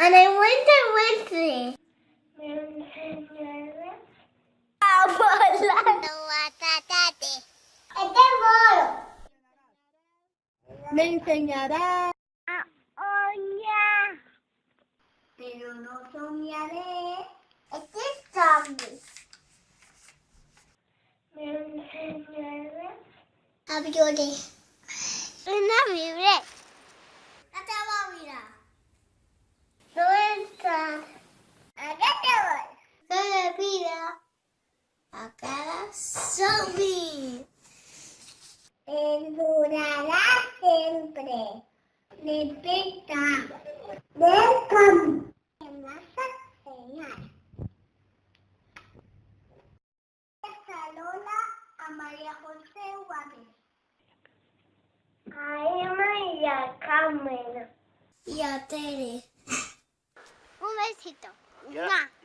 And I went and Me enseñarás a volar. Este bolo. Me enseñará a soñar. Pero no soñaré. Este es zombie. Me enseñarás a violar. Una vibre. No te voy a mirar. No entra. Acá te voy. Se mira a cada zombie. Perdurará siempre. Respeta. Welcome. En masa señal. Saluda a María José Juárez. A Emma y a Carmen. Y a Tere. Un besito. Ya. ¡Mua!